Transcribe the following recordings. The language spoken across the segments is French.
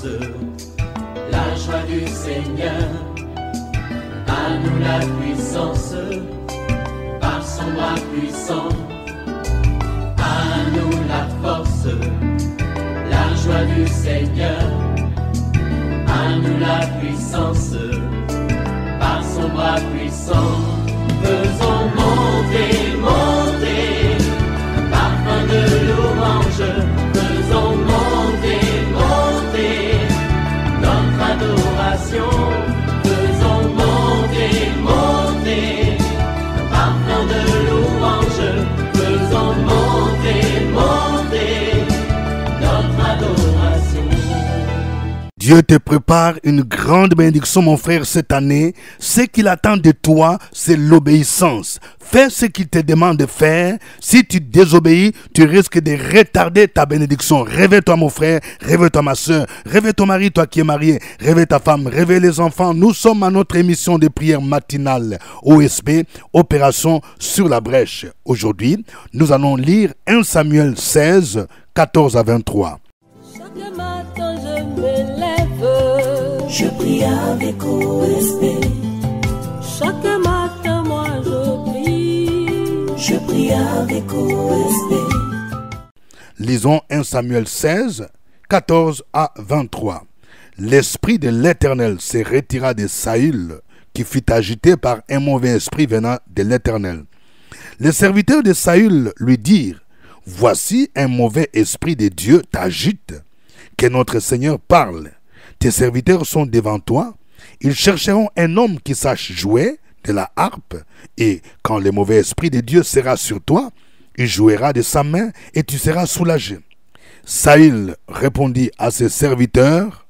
force, la joie du Seigneur. À nous la puissance, par son bras puissant. À nous la force, la joie du Seigneur. À nous la puissance, par son bras puissant. Faisons monter, monter, parfum de louange. Faisons monter, monter, notre adoration. Faisons monter, monter, parfum de louange. Faisons monter, monter, notre adoration. Dieu te prépare une grande bénédiction, mon frère, cette année. Ce qu'il attend de toi, c'est l'obéissance. Fais ce qu'il te demande de faire. Si tu désobéis, tu risques de retarder ta bénédiction. Réveille-toi, mon frère. Réveille-toi, ma soeur. Réveille ton mari, toi qui es marié. Réveille ta femme. Réveille les enfants. Nous sommes à notre émission de prière matinale OSB, Opération sur la brèche. Aujourd'hui, nous allons lire 1 Samuel 16, 14 à 23. Chaque matin je me lève, je prie avec OSB. Chaque matin moi je prie avec OSB. Lisons 1 Samuel 16, 14 à 23. L'esprit de l'Éternel se retira de Saül, qui fut agité par un mauvais esprit venant de l'Éternel. Les serviteurs de Saül lui dirent: voici un mauvais esprit de Dieu t'agite. Que notre Seigneur parle. Tes serviteurs sont devant toi. Ils chercheront un homme qui sache jouer de la harpe. Et quand le mauvais esprit de Dieu sera sur toi, il jouera de sa main et tu seras soulagé. Saül répondit à ses serviteurs: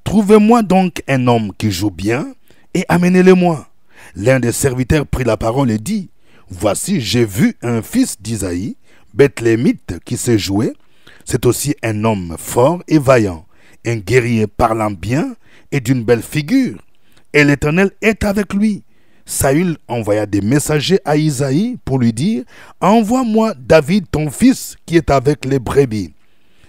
trouvez-moi donc un homme qui joue bien et amenez-le-moi. L'un des serviteurs prit la parole et dit: voici, j'ai vu un fils d'Isaïe, Bethlémite, qui sait jouer. C'est aussi un homme fort et vaillant, un guerrier parlant bien et d'une belle figure. Et l'Éternel est avec lui. Saül envoya des messagers à Isaïe pour lui dire: envoie-moi David ton fils qui est avec les brebis.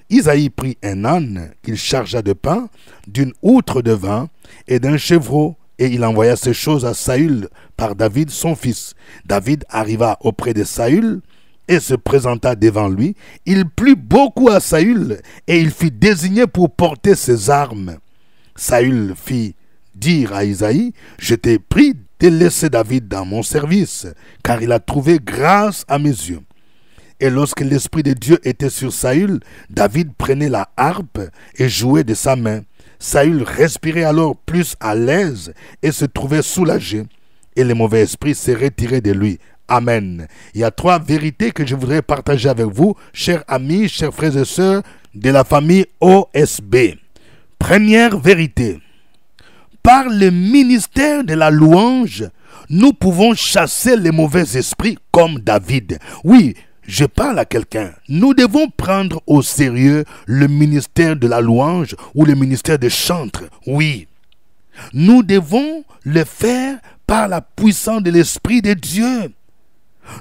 Isaïe prit un âne qu'il chargea de pain, d'une outre de vin et d'un chevreau, et il envoya ces choses à Saül par David son fils. David arriva auprès de Saül et se présenta devant lui. Il plut beaucoup à Saül et il fut désigné pour porter ses armes. Saül fit dire à Isaïe: je t'ai pris de laisser David dans mon service, car il a trouvé grâce à mes yeux. Et lorsque l'Esprit de Dieu était sur Saül, David prenait la harpe et jouait de sa main. Saül respirait alors plus à l'aise et se trouvait soulagé, et le mauvais esprit s'est retiré de lui. Amen. Il y a 3 vérités que je voudrais partager avec vous, chers amis, chers frères et sœurs de la famille OSB. Première vérité. Par le ministère de la louange, nous pouvons chasser les mauvais esprits comme David. Oui, je parle à quelqu'un. Nous devons prendre au sérieux le ministère de la louange ou le ministère des chantres. Oui, nous devons le faire par la puissance de l'Esprit de Dieu.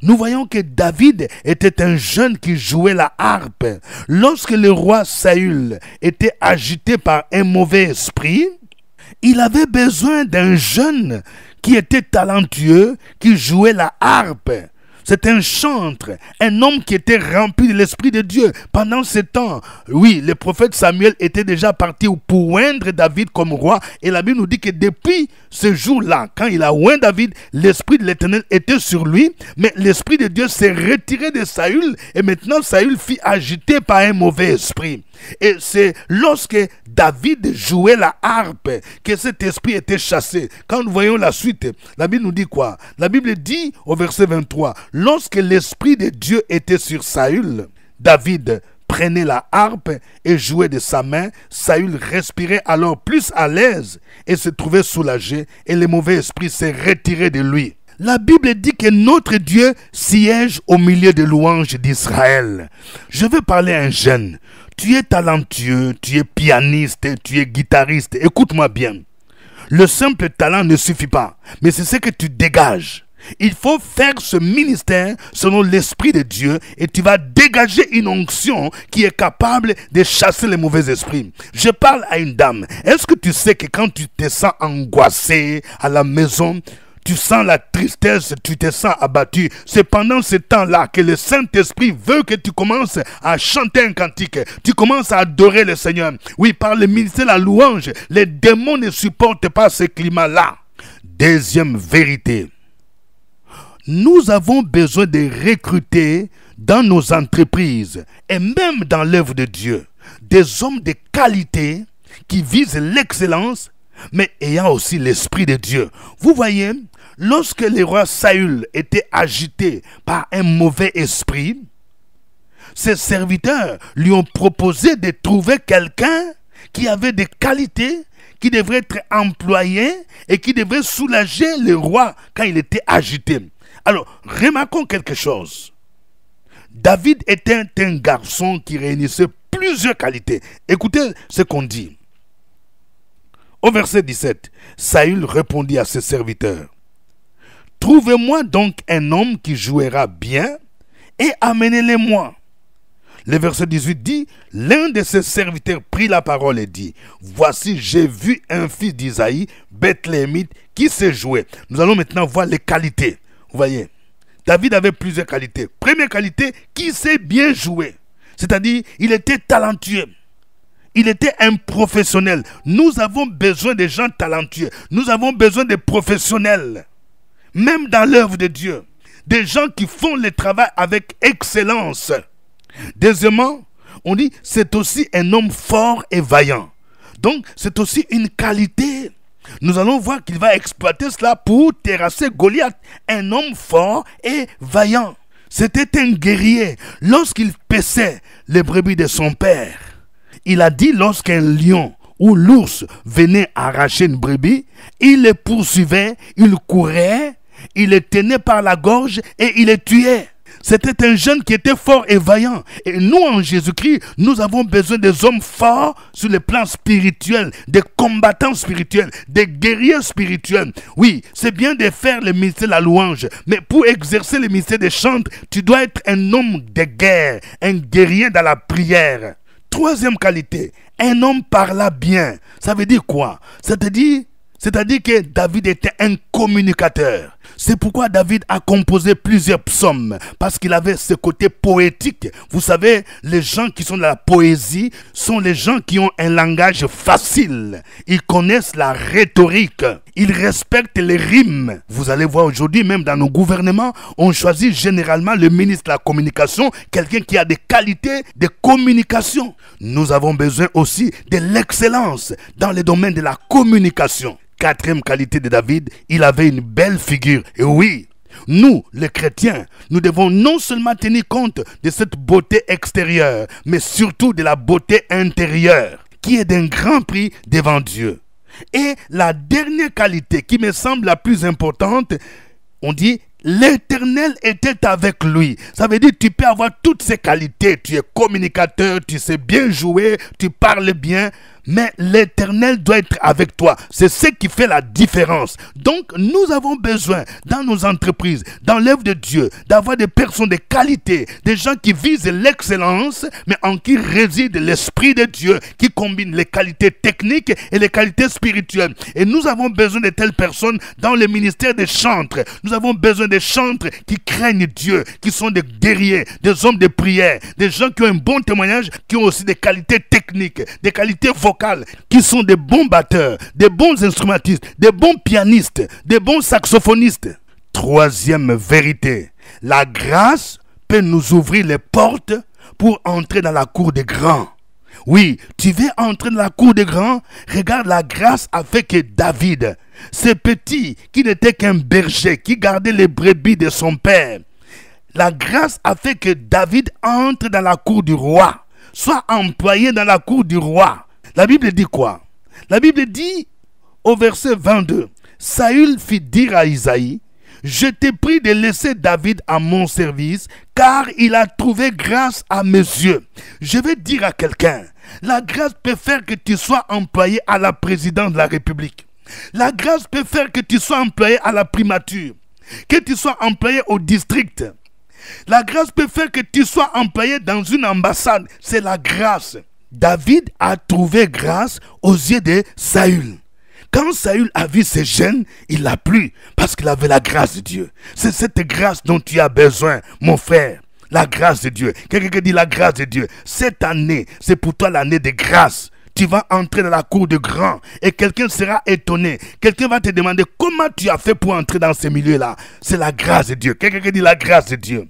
Nous voyons que David était un jeune qui jouait la harpe. Lorsque le roi Saül était agité par un mauvais esprit, il avait besoin d'un jeune qui était talentueux, qui jouait la harpe. C'est un chantre, un homme qui était rempli de l'Esprit de Dieu. Pendant ce temps, oui, le prophète Samuel était déjà parti pour oindre David comme roi. Et la Bible nous dit que depuis ce jour-là, quand il a oint David, l'Esprit de l'Éternel était sur lui. Mais l'Esprit de Dieu s'est retiré de Saül. Et maintenant, Saül fut agité par un mauvais esprit. Et c'est lorsque David jouait la harpe que cet esprit était chassé. Quand nous voyons la suite, la Bible nous dit quoi? La Bible dit au verset 23, lorsque l'Esprit de Dieu était sur Saül, David prenait la harpe et jouait de sa main. Saül respirait alors plus à l'aise et se trouvait soulagé, et le mauvais esprit s'est retiré de lui. La Bible dit que notre Dieu siège au milieu des louanges d'Israël. Je veux parler à un jeune. Tu es talentueux, tu es pianiste, tu es guitariste. Écoute-moi bien. Le simple talent ne suffit pas, mais c'est ce que tu dégages. Il faut faire ce ministère selon l'Esprit de Dieu et tu vas dégager une onction qui est capable de chasser les mauvais esprits. Je parle à une dame. Est-ce que tu sais que quand tu te sens angoissé à la maison, tu sens la tristesse, tu te sens abattu. C'est pendant ce temps-là que le Saint-Esprit veut que tu commences à chanter un cantique. Tu commences à adorer le Seigneur. Oui, par le ministère de la louange, les démons ne supportent pas ce climat-là. Deuxième vérité. Nous avons besoin de recruter dans nos entreprises et même dans l'œuvre de Dieu des hommes de qualité qui visent l'excellence mais ayant aussi l'Esprit de Dieu. Vous voyez, lorsque le roi Saül était agité par un mauvais esprit, ses serviteurs lui ont proposé de trouver quelqu'un qui avait des qualités, qui devrait être employé et qui devrait soulager le roi quand il était agité. Alors, remarquons quelque chose. David était un garçon qui réunissait plusieurs qualités. Écoutez ce qu'on dit. Au verset 17, Saül répondit à ses serviteurs. « Trouvez-moi donc un homme qui jouera bien et amenez-le-moi. » Le verset 18 dit, l'un de ses serviteurs prit la parole et dit, « Voici, j'ai vu un fils d'Isaïe, Bethléemite, qui sait jouer. » Nous allons maintenant voir les qualités. Vous voyez, David avait plusieurs qualités. Première qualité, qui sait bien jouer. C'est-à-dire, il était talentueux. Il était un professionnel. Nous avons besoin de gens talentueux. Nous avons besoin de professionnels. Même dans l'œuvre de Dieu. Des gens qui font le travail avec excellence. Deuxièmement, on dit c'est aussi un homme fort et vaillant. Donc, c'est aussi une qualité. Nous allons voir qu'il va exploiter cela pour terrasser Goliath. Un homme fort et vaillant. C'était un guerrier. Lorsqu'il paissait les brebis de son père, il a dit lorsqu'un lion ou l'ours venait arracher une brebis, il les poursuivait, il courait, il les tenait par la gorge et il les tuait. C'était un jeune qui était fort et vaillant. Et nous, en Jésus-Christ, nous avons besoin des hommes forts sur le plan spirituel, des combattants spirituels, des guerriers spirituels. Oui, c'est bien de faire le ministère de la louange, mais pour exercer le ministère des chants, tu dois être un homme de guerre, un guerrier dans la prière. Troisième qualité, un homme parla bien. Ça veut dire quoi? C'est-à-dire que David était un communicateur. C'est pourquoi David a composé plusieurs psaumes, parce qu'il avait ce côté poétique. Vous savez, les gens qui sont dans la poésie sont les gens qui ont un langage facile. Ils connaissent la rhétorique. Ils respectent les rimes. Vous allez voir aujourd'hui, même dans nos gouvernements, on choisit généralement le ministre de la communication, quelqu'un qui a des qualités de communication. Nous avons besoin aussi de l'excellence dans le domaine de la communication. Quatrième qualité de David, il avait une belle figure. Et oui, nous, les chrétiens, nous devons non seulement tenir compte de cette beauté extérieure, mais surtout de la beauté intérieure, qui est d'un grand prix devant Dieu. Et la dernière qualité qui me semble la plus importante, on dit, l'Éternel était avec lui. Ça veut dire que tu peux avoir toutes ces qualités. Tu es communicateur, tu sais bien jouer, tu parles bien. Mais l'Éternel doit être avec toi. C'est ce qui fait la différence. Donc, nous avons besoin, dans nos entreprises, dans l'œuvre de Dieu, d'avoir des personnes de qualité, des gens qui visent l'excellence, mais en qui réside l'Esprit de Dieu, qui combine les qualités techniques et les qualités spirituelles. Et nous avons besoin de telles personnes dans le ministère des chantres. Nous avons besoin des chantres qui craignent Dieu, qui sont des guerriers, des hommes de prière, des gens qui ont un bon témoignage, qui ont aussi des qualités techniques, des qualités vocales, qui sont des bons batteurs, des bons instrumentistes, des bons pianistes, des bons saxophonistes. Troisième vérité, la grâce peut nous ouvrir les portes pour entrer dans la cour des grands. Oui, tu veux entrer dans la cour des grands? Regarde, la grâce a fait que David, ce petit qui n'était qu'un berger, qui gardait les brebis de son père, la grâce a fait que David entre dans la cour du roi, soit employé dans la cour du roi. La Bible dit quoi? La Bible dit au verset 22, Saül fit dire à Isaïe, je t'ai pris de laisser David à mon service, car il a trouvé grâce à mes yeux. Je vais dire à quelqu'un, la grâce peut faire que tu sois employé à la présidence de la République. La grâce peut faire que tu sois employé à la primature. que tu sois employé au district. La grâce peut faire que tu sois employé dans une ambassade. C'est la grâce. David a trouvé grâce aux yeux de Saül. Quand Saül a vu ses gènes, il l'a plu parce qu'il avait la grâce de Dieu. C'est cette grâce dont tu as besoin, mon frère. La grâce de Dieu. Quelqu'un dit la grâce de Dieu. Cette année, c'est pour toi l'année de grâce. Tu vas entrer dans la cour de grand et quelqu'un sera étonné. Quelqu'un va te demander comment tu as fait pour entrer dans ce milieu-là. C'est la grâce de Dieu. Quelqu'un dit la grâce de Dieu.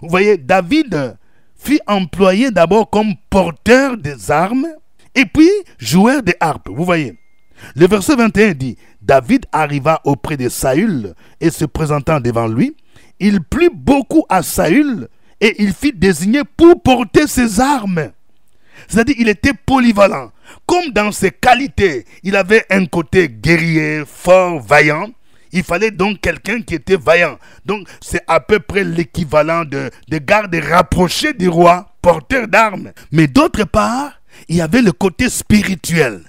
Vous voyez, David fut employé d'abord comme porteur des armes et puis joueur de harpe. Vous voyez. Le verset 21 dit, David arriva auprès de Saül et se présentant devant lui, il plut beaucoup à Saül et il fit désigner pour porter ses armes. C'est-à-dire qu'il était polyvalent. Comme dans ses qualités, il avait un côté guerrier, fort, vaillant. Il fallait donc quelqu'un qui était vaillant. Donc c'est à peu près l'équivalent de garde rapproché du roi, porteur d'armes. Mais d'autre part, il y avait le côté spirituel.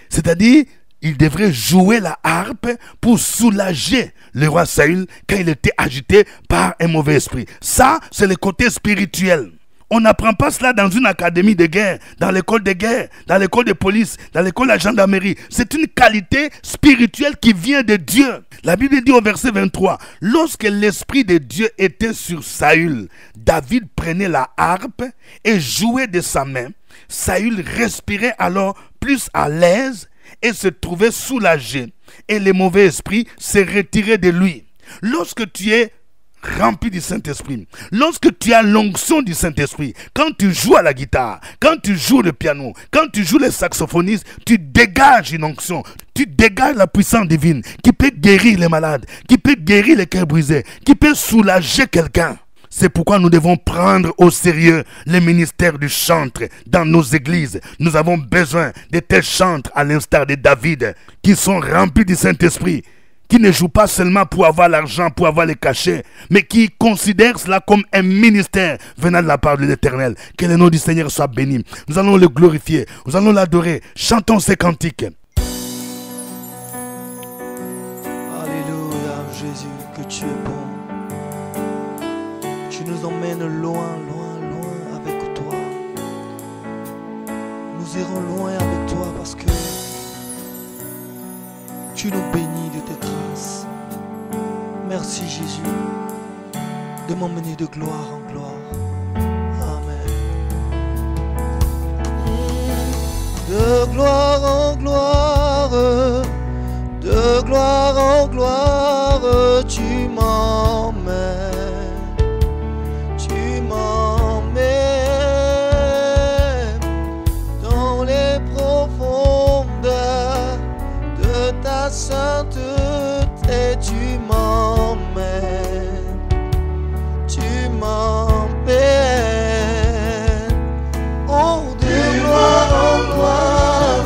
C'est-à-dire, il devrait jouer la harpe pour soulager le roi Saül quand il était agité par un mauvais esprit. Ça, c'est le côté spirituel. On n'apprend pas cela dans une académie de guerre, dans l'école de guerre, dans l'école de police, dans l'école de la gendarmerie. C'est une qualité spirituelle qui vient de Dieu. La Bible dit au verset 23, « Lorsque l'Esprit de Dieu était sur Saül, David prenait la harpe et jouait de sa main. Saül respirait alors plus à l'aise et se trouvait soulagé. Et les mauvais esprits se retiraient de lui. » Lorsque tu es rempli du Saint-Esprit, lorsque tu as l'onction du Saint-Esprit, quand tu joues à la guitare, quand tu joues le piano, quand tu joues le saxophoniste, tu dégages une onction, tu dégages la puissance divine qui peut guérir les malades, qui peut guérir les cœurs brisés, qui peut soulager quelqu'un. C'est pourquoi nous devons prendre au sérieux le ministère du chantre dans nos églises. Nous avons besoin de tels chantres à l'instar de David qui sont remplis du Saint-Esprit, qui ne jouent pas seulement pour avoir l'argent, pour avoir les cachets, mais qui considèrent cela comme un ministère venant de la part de l'Éternel. Que le nom du Seigneur soit béni. Nous allons le glorifier, nous allons l'adorer. Chantons ces cantiques. Alléluia, Jésus, que tu es bon. Tu nous emmènes loin, loin, loin avec toi. Nous irons loin avec toi parce que tu nous bénis de tes grâces. Merci Jésus de m'emmener de gloire en gloire. Amen. De gloire en gloire, de gloire en gloire, tu m'emmènes. Tu m'emmènes dans les profondeurs de ta sainteté, tu m'emmènes, tu m'emmènes, oh, de gloire en gloire,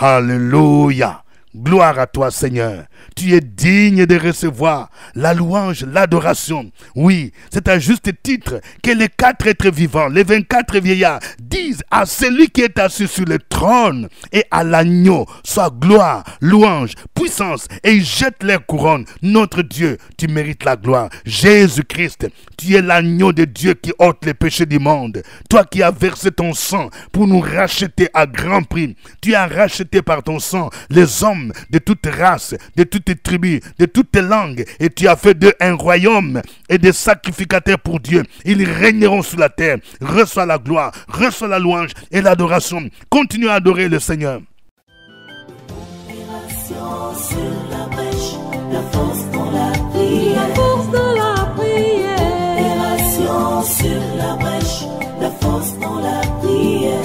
Alléluia. Gloire à toi, Seigneur. Tu es digne de recevoir la louange, l'adoration. Oui, c'est à juste titre que les 4 êtres vivants, les 24 vieillards, disent à celui qui est assis sur le trône et à l'agneau, soit gloire, louange, puissance, et ils jettent leurs couronnes. Notre Dieu, tu mérites la gloire. Jésus-Christ, tu es l'agneau de Dieu qui ôte les péchés du monde. Toi qui as versé ton sang pour nous racheter à grand prix. Tu as racheté par ton sang les hommes de toute race, de toutes tribus, de toutes langues, et tu as fait d'eux un royaume et des sacrificateurs pour Dieu. Ils régneront sur la terre. Reçois la gloire, reçois la louange et l'adoration. Continue à adorer le Seigneur. Sur la brèche, la force dans la prière, la force dans la prière. Opération sur la brèche, la force dans la prière.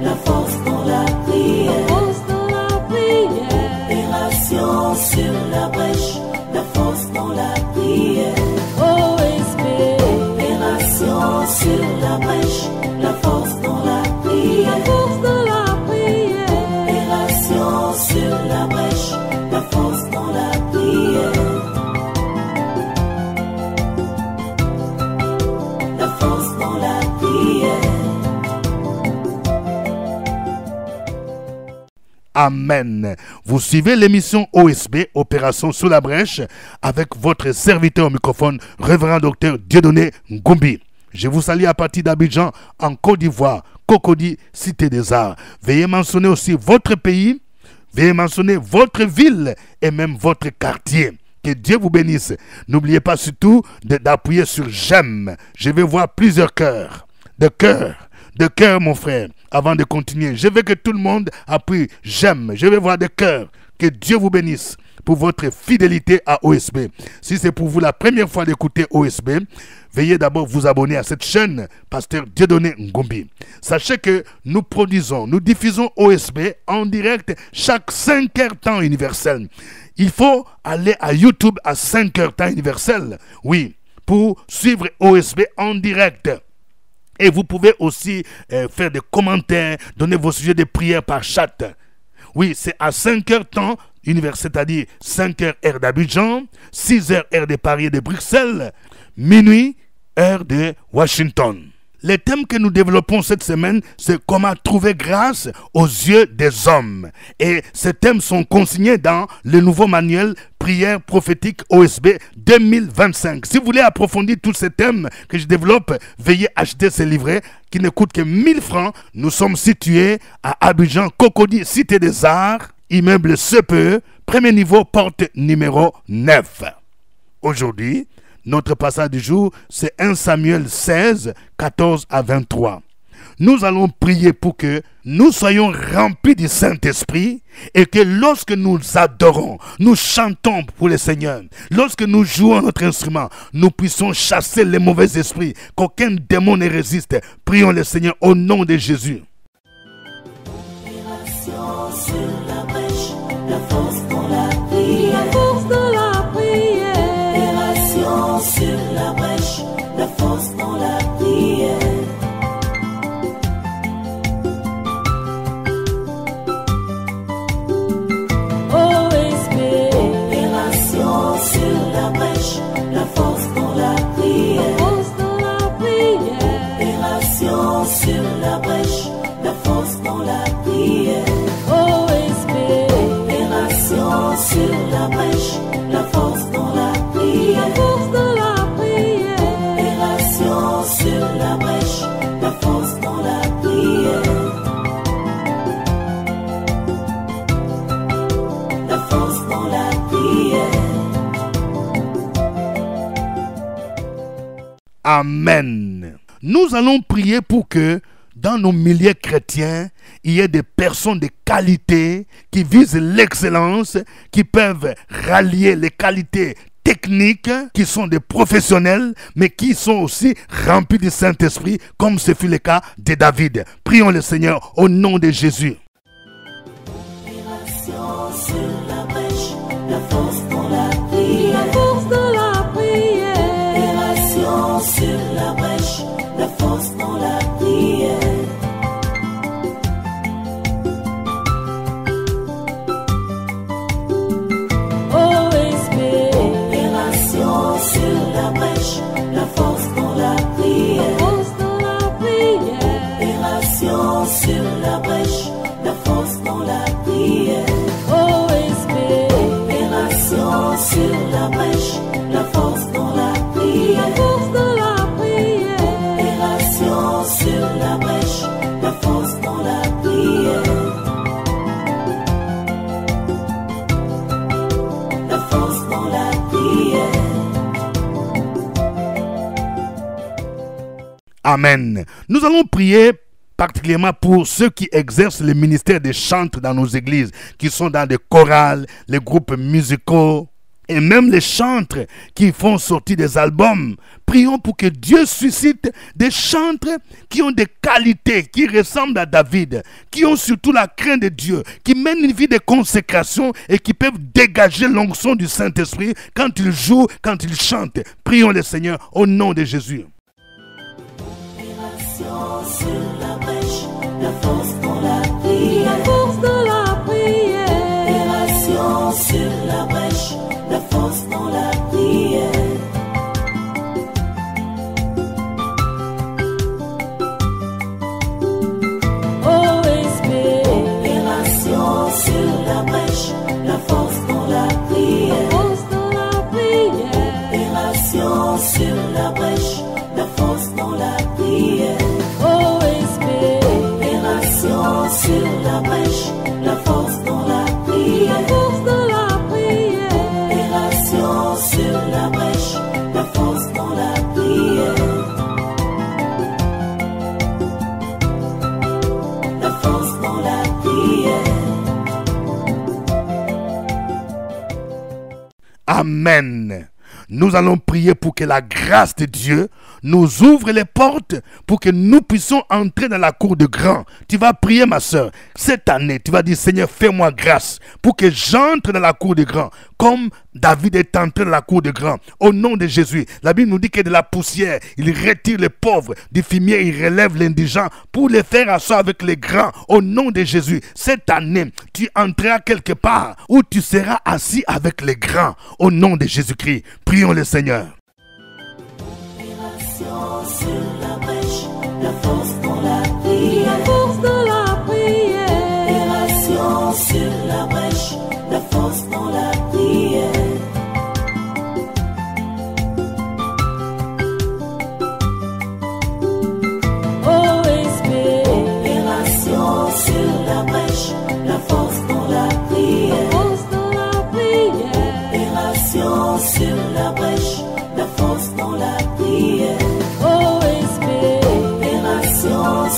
La force dans la prière, force dans la prière. Opération sur la brèche, la force dans la prière. OSB. Opération sur la brèche, la force dans la prière, la force dans la prière. Opération sur la brèche, la force dans la prière. La force dans la prière. Amen. Vous suivez l'émission OSB, Opération sous la brèche, avec votre serviteur au microphone, Révérend Docteur Dieudonné Ngumbi. Je vous salue à partir d'Abidjan, en Côte d'Ivoire, Cocody, Cité des Arts. Veuillez mentionner aussi votre pays, veuillez mentionner votre ville et même votre quartier. Que Dieu vous bénisse. N'oubliez pas surtout d'appuyer sur j'aime. Je vais voir plusieurs cœurs. De cœur, mon frère. Avant de continuer, je veux que tout le monde appuie j'aime. Je vais voir des cœurs. Que Dieu vous bénisse pour votre fidélité à OSB. Si c'est pour vous la première fois d'écouter OSB, veuillez d'abord vous abonner à cette chaîne, Pasteur Dieudonné Ngumbi. Sachez que nous diffusons OSB en direct chaque 5 heures temps universel. Il faut aller à YouTube à 5 heures temps universel, oui, pour suivre OSB en direct. Et vous pouvez aussi faire des commentaires, donner vos sujets de prière par chat. Oui, c'est à 5 heures temps universel, c'est-à-dire 5 heures heure d'Abidjan, 6 heures heure de Paris et de Bruxelles, minuit heure de Washington. Les thèmes que nous développons cette semaine, c'est comment trouver grâce aux yeux des hommes. Et ces thèmes sont consignés dans le nouveau manuel Prière prophétique OSB 2025. Si vous voulez approfondir tous ces thèmes que je développe, veuillez acheter ces livrets qui ne coûtent que 1000 francs. Nous sommes situés à Abidjan, Cocody, Cité des Arts, immeuble CPE, premier niveau, porte numéro 9. Aujourd'hui, notre passage du jour, c'est 1 Samuel 16, 14 à 23. Nous allons prier pour que nous soyons remplis du Saint-Esprit et que lorsque nous adorons, nous chantons pour le Seigneur, lorsque nous jouons notre instrument, nous puissions chasser les mauvais esprits, qu'aucun démon ne résiste. Prions le Seigneur au nom de Jésus. Opération sur la brèche, la force dans la prière, la force dans la prière. Opération sur la brèche, la force dans la prière. La force dans la prière, force dans la prière. Opération sur la brèche, la force dans la prière. OSB. Opération sur la brèche, la force dans la prière, la force dans la prière. Opération sur la brèche, la force dans la prière. La force dans la prière. Amen. Nous allons prier pour que dans nos milieux chrétiens, il y ait des personnes de qualité qui visent l'excellence, qui peuvent rallier les qualités techniques, qui sont des professionnels, mais qui sont aussi remplis du Saint-Esprit, comme ce fut le cas de David. Prions le Seigneur au nom de Jésus. Opération sur la brèche, la force dans la prière. sur la brèche, la force dans la prière. OSB, opération sur la brèche, la force dans la prière. La force dans la prière. Opération sur la brèche, la force dans la prière. La force dans la prière. Amen. Nous allons prier particulièrement pour ceux qui exercent le ministère des chantres dans nos églises, qui sont dans des chorales, les groupes musicaux et même les chantres qui font sortir des albums. Prions pour que Dieu suscite des chantres qui ont des qualités, qui ressemblent à David, qui ont surtout la crainte de Dieu, qui mènent une vie de consécration et qui peuvent dégager l'onction du Saint-Esprit quand ils jouent, quand ils chantent. Prions le Seigneur au nom de Jésus. Sur la brèche, la force dans la prière. La force dans la prière. Opération sur la brèche, la force dans la prière. OSB, opération sur la brèche, la force dans la prière. Force dans la prière. Opération sur la brèche, la force dans la prière. Sur la brèche, la force dans la prière. La force dans la prière. Opération sur la brèche, la force dans la prière. La force dans la prière. Amen. Nous allons prier pour que la grâce de Dieu nous ouvre les portes pour que nous puissions entrer dans la cour de grand. Tu vas prier, ma soeur. Cette année, tu vas dire, Seigneur, fais-moi grâce pour que j'entre dans la cour de grand, comme David est entré dans la cour de grand. Au nom de Jésus, la Bible nous dit que de la poussière, il retire les pauvres. Du fumier, il relève l'indigent pour les faire asseoir avec les grands. Au nom de Jésus, cette année, tu entreras quelque part où tu seras assis avec les grands. Au nom de Jésus-Christ, prions le Seigneur. Sur la brèche, la force dans la prière. La force dans la prière. Opération sur la brèche, la force dans la prière. OSB, opération sur la brèche, la force dans la prière. La force dans la prière. Opération sur la brèche, la force dans la prière.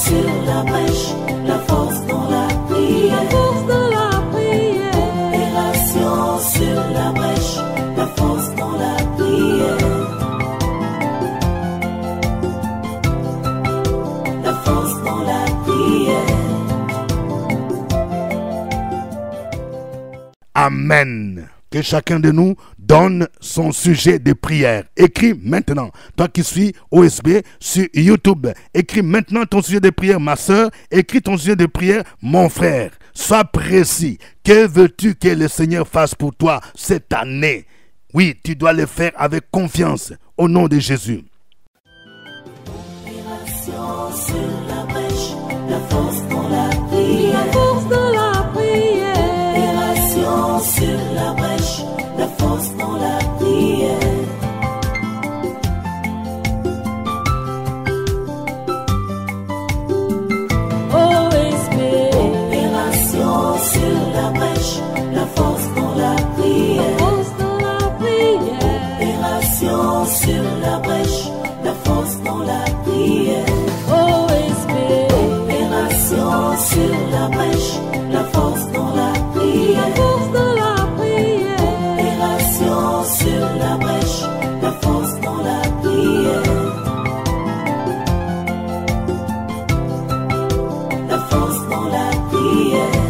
Sur la brèche, la force dans la prière. La force dans la prière. Opération sur la brèche, la force dans la prière. La force dans la prière. Amen. Que chacun de nous donne son sujet de prière. Écris maintenant. Toi qui suis OSB sur YouTube, écris maintenant ton sujet de prière, ma soeur. Écris ton sujet de prière, mon frère. Sois précis. Que veux-tu que le Seigneur fasse pour toi cette année? Oui, tu dois le faire avec confiance. Au nom de Jésus. Opération sur la brèche, la force dans la prière. La force dans la prière. Opération sur la brèche, la force dans la prière. OSB, opération sur la brèche, la force dans la prière. La force dans la prière. Opération sur la brèche, la force dans la prière. OSB, opération sur la brèche, la force dans la prière. La force dans la prière. Opération sur la brèche, la force dans la prière. La force dans la prière.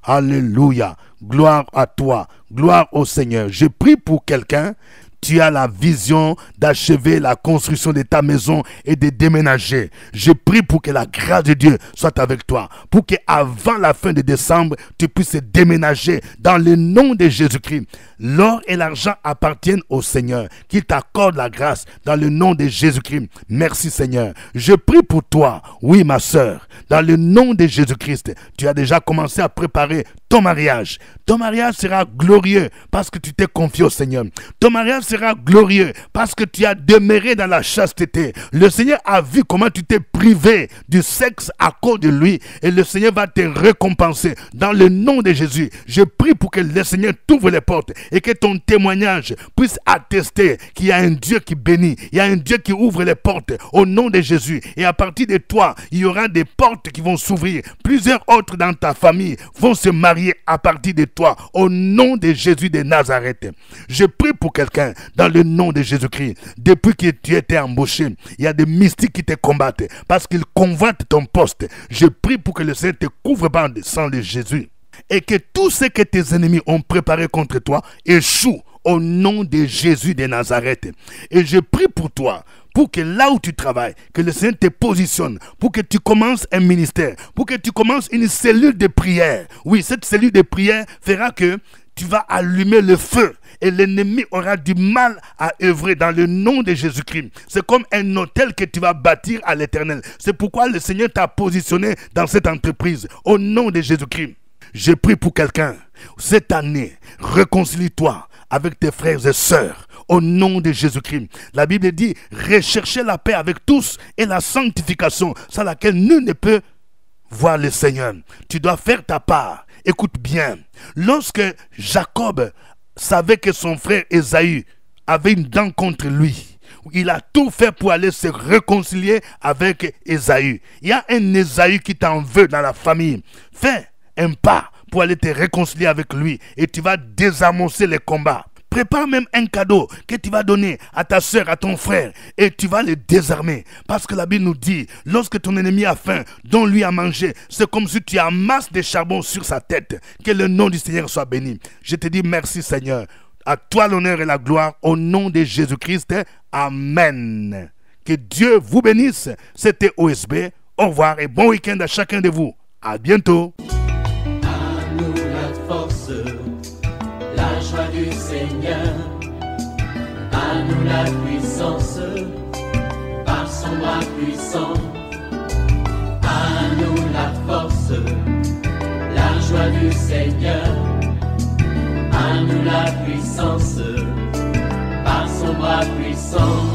Alléluia. Gloire à toi. Gloire au Seigneur. Je prie pour quelqu'un. tu as la vision d'achever la construction de ta maison et de déménager. Je prie pour que la grâce de Dieu soit avec toi, pour qu'avant la fin de décembre, tu puisses déménager dans le nom de Jésus-Christ. L'or et l'argent appartiennent au Seigneur, qu'il t'accorde la grâce dans le nom de Jésus-Christ. Merci Seigneur. Je prie pour toi, oui ma soeur, dans le nom de Jésus-Christ. Tu as déjà commencé à préparer ton mariage. Ton mariage sera glorieux parce que tu t'es confié au Seigneur. Ton mariage sera glorieux parce que tu as demeuré dans la chasteté. Le Seigneur a vu comment tu t'es privé du sexe à cause de lui et le Seigneur va te récompenser dans le nom de Jésus. Je prie pour que le Seigneur t'ouvre les portes et que ton témoignage puisse attester qu'il y a un Dieu qui bénit, il y a un Dieu qui ouvre les portes au nom de Jésus. Et à partir de toi, il y aura des portes qui vont s'ouvrir. Plusieurs autres dans ta famille vont se marier à partir de toi au nom de Jésus de Nazareth. Je prie pour quelqu'un dans le nom de Jésus-Christ. Depuis que tu étais embauché, il y a des mystiques qui te combattent parce qu'ils convoitent ton poste. Je prie pour que le Seigneur te couvre par le sang de Jésus et que tout ce que tes ennemis ont préparé contre toi échoue au nom de Jésus de Nazareth. Et je prie pour toi, pour que là où tu travailles, que le Seigneur te positionne, pour que tu commences un ministère, pour que tu commences une cellule de prière. Oui, cette cellule de prière fera que tu vas allumer le feu et l'ennemi aura du mal à œuvrer dans le nom de Jésus-Christ. C'est comme un hôtel que tu vas bâtir à l'Éternel. C'est pourquoi le Seigneur t'a positionné dans cette entreprise au nom de Jésus-Christ. Je prie pour quelqu'un. Cette année, réconcilie-toi avec tes frères et sœurs au nom de Jésus-Christ. La Bible dit, recherchez la paix avec tous et la sanctification sans laquelle nul ne peut voir le Seigneur. Tu dois faire ta part. Écoute bien. Lorsque Jacob savait que son frère Ésaü avait une dent contre lui, il a tout fait pour aller se réconcilier avec Ésaü. Il y a un Ésaü qui t'en veut dans la famille. Fais un pas pour aller te réconcilier avec lui et tu vas désamorcer les combats. Prépare même un cadeau que tu vas donner à ta soeur, à ton frère et tu vas le désarmer. Parce que la Bible nous dit, lorsque ton ennemi a faim, donne-lui à manger. C'est comme si tu amasses des charbons sur sa tête. Que le nom du Seigneur soit béni. Je te dis merci Seigneur. À toi l'honneur et la gloire au nom de Jésus-Christ. Amen. Que Dieu vous bénisse. C'était OSB. Au revoir et bon week-end à chacun de vous. À bientôt. À nous la force, la joie du Seigneur. À nous la puissance, par son bras puissant. À nous la force, la joie du Seigneur. À nous la puissance, par son bras puissant.